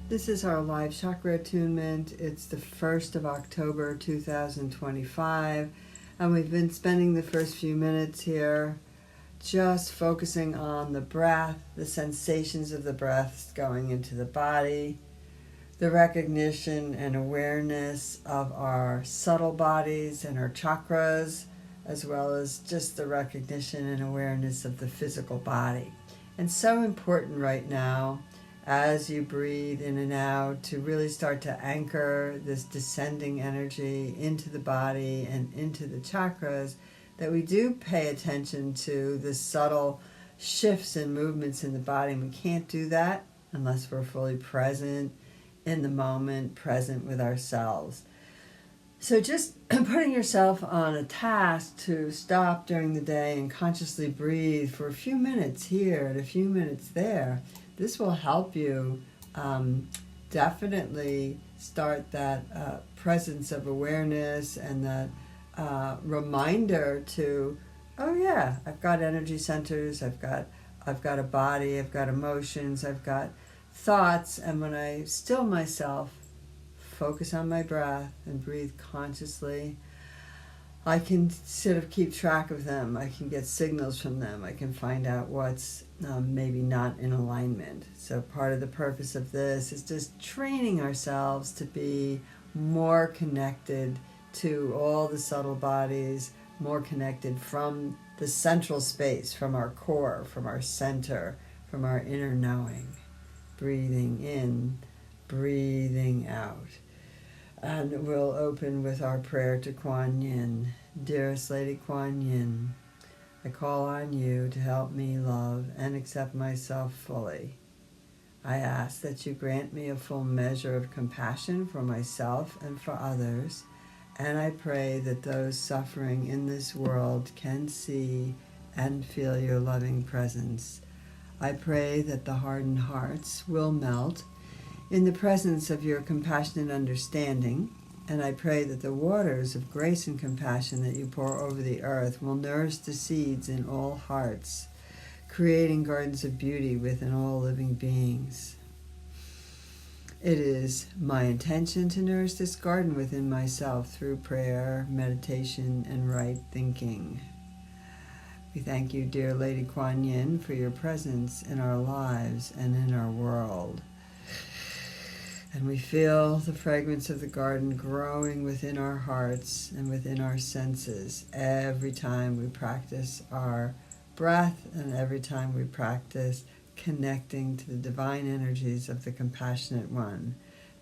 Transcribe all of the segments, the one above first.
This is our live chakra attunement. It's the 1st of October 2025, and we've been spending the first few minutes here just focusing on the breath, the sensations of the breath going into the body, the recognition and awareness of our subtle bodies and our chakras, as well as just the recognition and awareness of the physical body. And so important right now, as you breathe in and out, to really start to anchor this descending energy into the body and into the chakras, that we do pay attention to the subtle shifts and movements in the body. And we can't do that unless we're fully present in the moment, present with ourselves. So just putting yourself on a task to stop during the day and consciously breathe for a few minutes here and a few minutes there, this will help you definitely start that presence of awareness and that reminder to, oh yeah, I've got energy centers, I've got a body, I've got emotions, I've got thoughts, and when I still myself, focus on my breath and breathe consciously, I can sort of keep track of them. I can get signals from them. I can find out what's maybe not in alignment. So part of the purpose of this is just training ourselves to be more connected to all the subtle bodies, more connected from the central space, from our core, from our center, from our inner knowing. Breathing in, breathing out. And we'll open with our prayer to Kuan Yin. Dearest Lady Kuan Yin, I call on you to help me love and accept myself fully. I ask that you grant me a full measure of compassion for myself and for others, and I pray that those suffering in this world can see and feel your loving presence. I pray that the hardened hearts will melt in the presence of your compassionate understanding, and I pray that the waters of grace and compassion that you pour over the earth will nourish the seeds in all hearts, creating gardens of beauty within all living beings. It is my intention to nourish this garden within myself through prayer, meditation, and right thinking. We thank you, dear Lady Kuan Yin, for your presence in our lives and in our world. And we feel the fragrance of the garden growing within our hearts and within our senses every time we practice our breath and every time we practice connecting to the divine energies of the Compassionate One.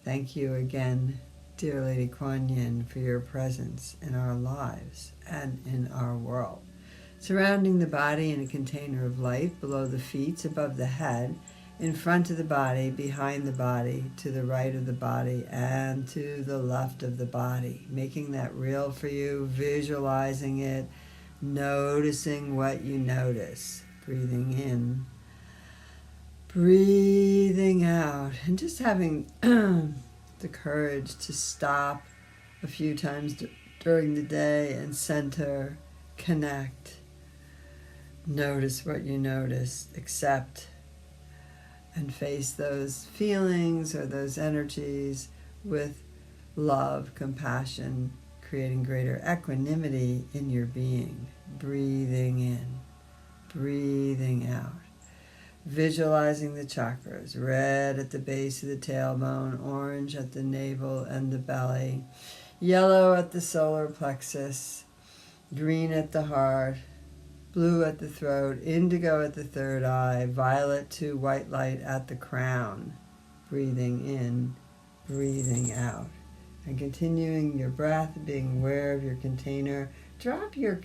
Thank you again, dear Lady Kuan Yin, for your presence in our lives and in our world. Surrounding the body in a container of light, below the feet, above the head, in front of the body, behind the body, to the right of the body, and to the left of the body. Making that real for you, visualizing it, noticing what you notice. Breathing in, breathing out, and just having the courage to stop a few times during the day and center, connect. Notice what you notice, accept, and face those feelings or those energies with love, compassion, creating greater equanimity in your being. Breathing in, breathing out. Visualizing the chakras, red at the base of the tailbone, orange at the navel and the belly, yellow at the solar plexus, green at the heart, blue at the throat, indigo at the third eye, violet to white light at the crown. Breathing in, breathing out. And continuing your breath, being aware of your container. Drop your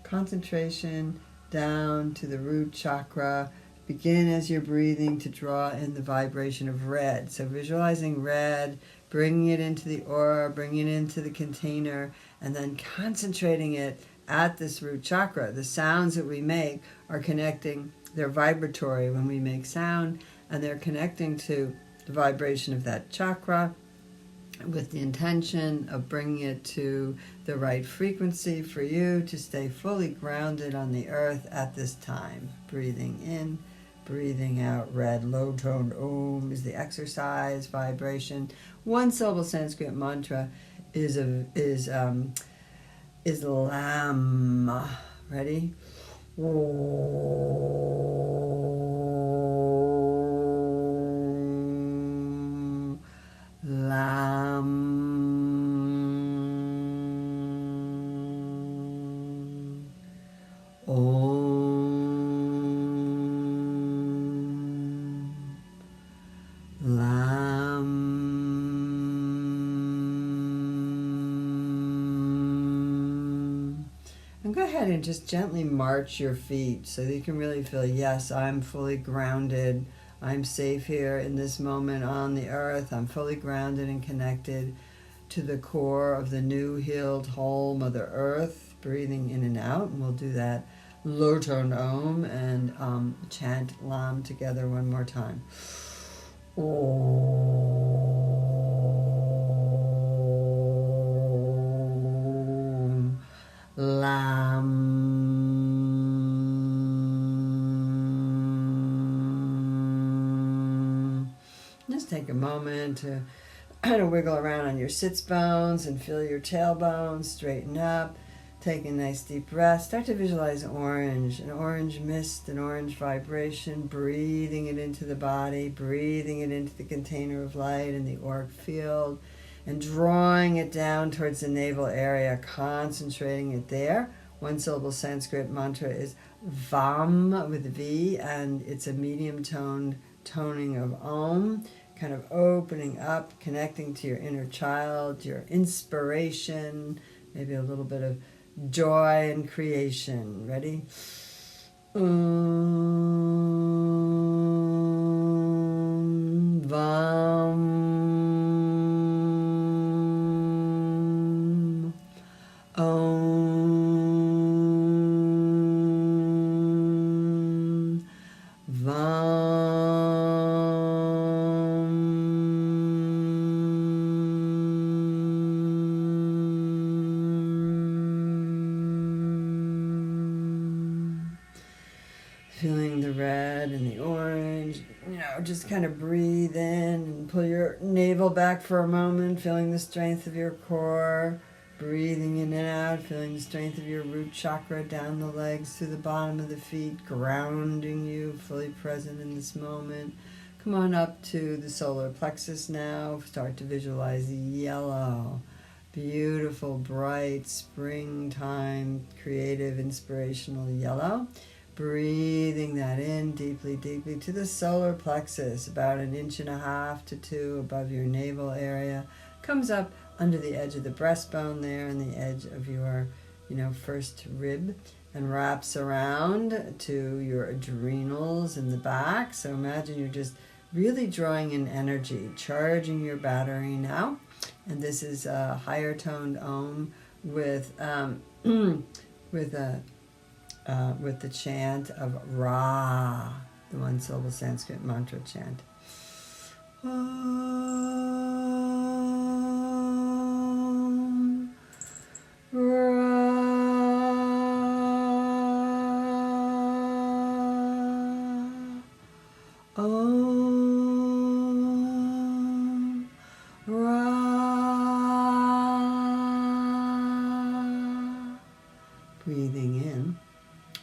concentration down to the root chakra. Begin as you're breathing to draw in the vibration of red. So visualizing red, bringing it into the aura, bringing it into the container, and then concentrating it at this root chakra. The sounds that we make are connecting, they're vibratory when we make sound, and they're connecting to the vibration of that chakra with the intention of bringing it to the right frequency for you to stay fully grounded on the earth at this time. Breathing in, breathing out red. Low toned Om is the exercise vibration. One syllable Sanskrit mantra is Lam. Ready? Om. Lam. Om. Lam. And go ahead and just gently march your feet so that you can really feel, yes, I'm fully grounded. I'm safe here in this moment on the earth. I'm fully grounded and connected to the core of the new, healed, whole Mother Earth, breathing in and out. And we'll do that low tone Om and chant Lam together one more time. Om. Lam. Just take a moment to kind of wiggle around on your sits bones and feel your tailbone straighten up. Take a nice deep breath. Start to visualize orange, an orange mist, an orange vibration, breathing it into the body, breathing it into the container of light in the auric field, and drawing it down towards the navel area, concentrating it there. One syllable Sanskrit mantra is Vam with V, and it's a medium toned toning of Om, kind of opening up, connecting to your inner child, your inspiration, maybe a little bit of joy and creation. Ready? Vam. Feeling the red and the orange, just kind of breathe in and pull your navel back for a moment, feeling the strength of your core, breathing in and out, feeling the strength of your root chakra down the legs through the bottom of the feet, grounding you, fully present in this moment. Come on up to the solar plexus now. Start to visualize yellow. Beautiful, bright, springtime, creative, inspirational yellow. Breathing that in deeply, deeply to the solar plexus, about 1.5 inches to 2 above your navel area. Comes up under the edge of the breastbone there and the edge of your, first rib, and wraps around to your adrenals in the back. So imagine you're just really drawing in energy, charging your battery now. And this is a higher toned Om with the chant of Ra, the one syllable Sanskrit mantra chant. Om Ra. Om Ra. Breathing in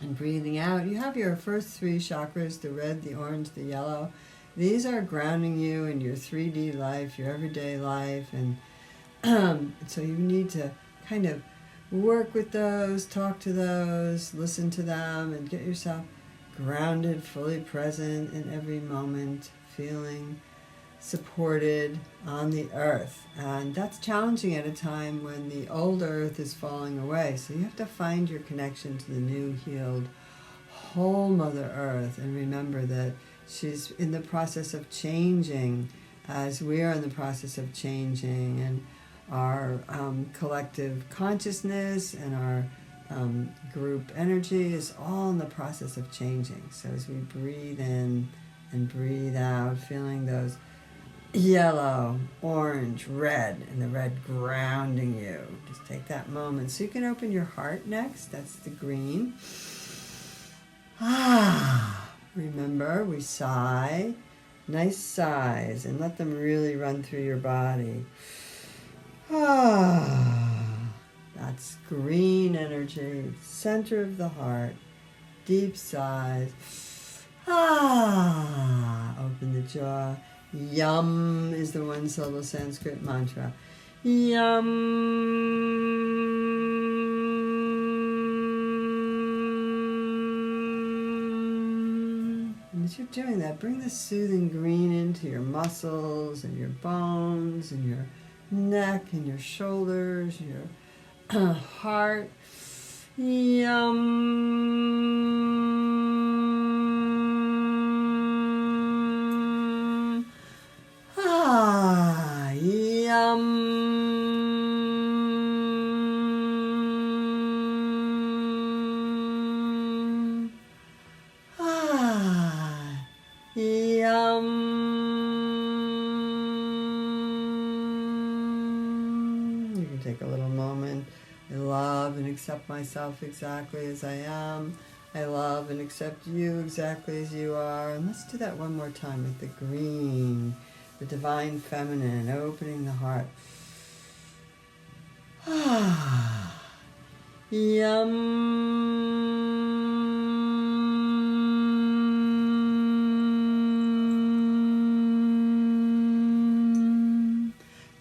and breathing out. You have your first 3 chakras, the red, the orange, the yellow. These are grounding you in your 3D life, your everyday life, and so you need to kind of work with those, talk to those, listen to them, and get yourself grounded, fully present in every moment, feeling supported on the earth. And that's challenging at a time when the old earth is falling away. So you have to find your connection to the new, healed, whole Mother Earth, and remember that she's in the process of changing as we are in the process of changing, and our collective consciousness and our group energy is all in the process of changing. So as we breathe in and breathe out, feeling those yellow, orange, red, and the red grounding you. Just take that moment. So you can open your heart next. That's the green. Remember, we sigh, nice sighs, and let them really run through your body. That's green energy, center of the heart, deep sighs. Open the jaw. Yum is the one-syllable Sanskrit mantra. Yum. And as you're doing that, bring the soothing green into your muscles and your bones and your neck and your shoulders, your heart. Yum. Yum. Yum. You can take a little moment. I love and accept myself exactly as I am. I love and accept you exactly as you are. And let's do that one more time with the green, the divine feminine, opening the heart. Yum.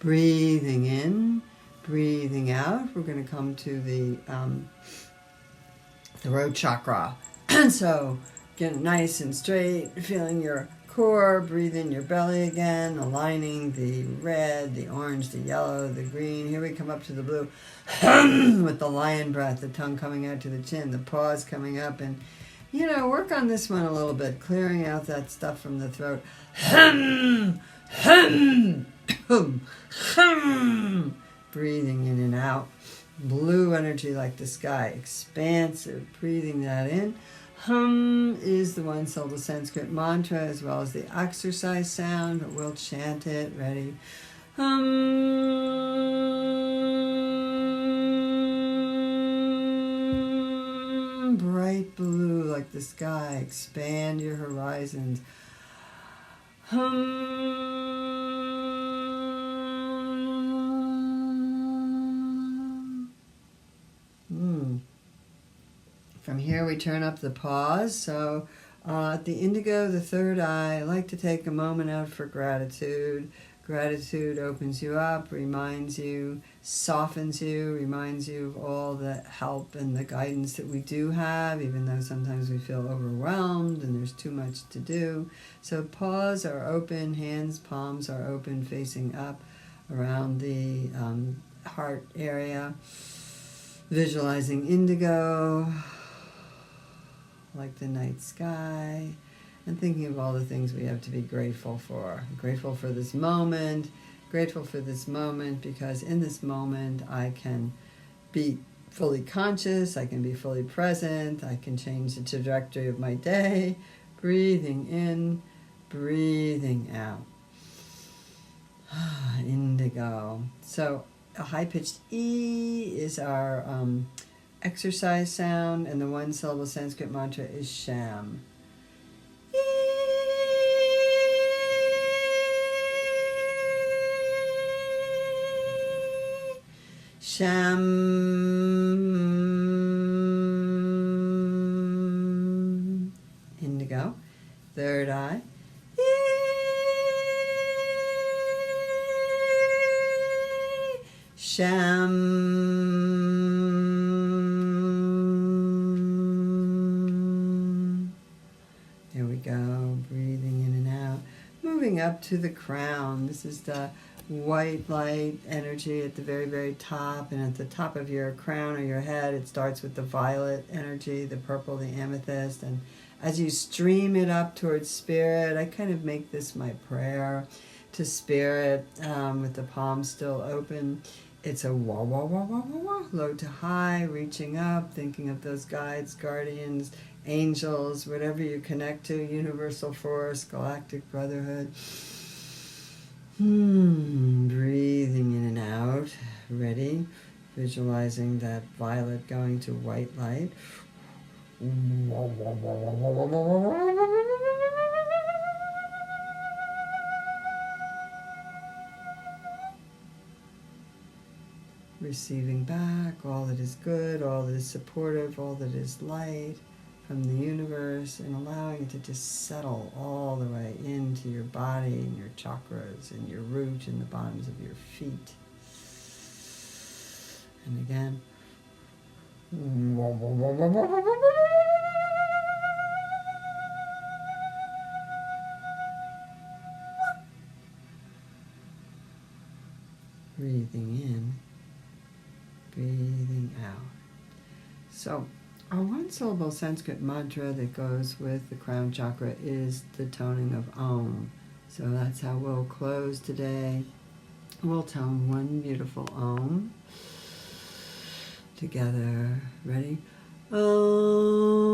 Breathing in, breathing out. We're going to come to the throat chakra. So get nice and straight, feeling your core, breathe in your belly again, aligning the red, the orange, the yellow, the green. Here we come up to the blue with the lion breath, the tongue coming out to the chin, the paws coming up, and work on this one a little bit, clearing out that stuff from the throat. Breathing in and out. Blue energy like the sky, expansive, breathing that in. Hum is the one-syllable Sanskrit mantra as well as the exercise sound, but we'll chant it. Ready? Hum. Bright blue like the sky, expand your horizons. Hum. From here we turn up the pause. So at the indigo, the third eye, I like to take a moment out for gratitude. Gratitude opens you up, reminds you, softens you, reminds you of all the help and the guidance that we do have, even though sometimes we feel overwhelmed and there's too much to do. So paws are open, hands, palms are open, facing up around the heart area. Visualizing indigo, like the night sky, and thinking of all the things we have to be grateful for. Grateful for this moment because in this moment I can be fully conscious, I can be fully present, I can change the trajectory of my day. Breathing in, breathing out. Indigo. So a high-pitched E is our exercise sound, and the one-syllable Sanskrit mantra is Sham. Sham. Indigo. Third eye. Sham. There we go. Breathing in and out. Moving up to the crown. This is the white light energy at the very, very top. And at the top of your crown or your head, it starts with the violet energy, the purple, the amethyst. And as you stream it up towards spirit, I kind of make this my prayer to spirit with the palms still open. It's a wah, wah, wah, wah, wah, wah, low to high, reaching up, thinking of those guides, guardians, angels, whatever you connect to, universal force, galactic brotherhood. Breathing in and out. Ready? Visualizing that violet going to white light. receiving back all that is good, all that is supportive, all that is light from the universe, and allowing it to just settle all the way into your body and your chakras and your root and the bottoms of your feet. And again. Breathing in, breathing out. So, our one-syllable Sanskrit mantra that goes with the crown chakra is the toning of Om. So that's how we'll close today. We'll tone one beautiful Om together. Ready? Om.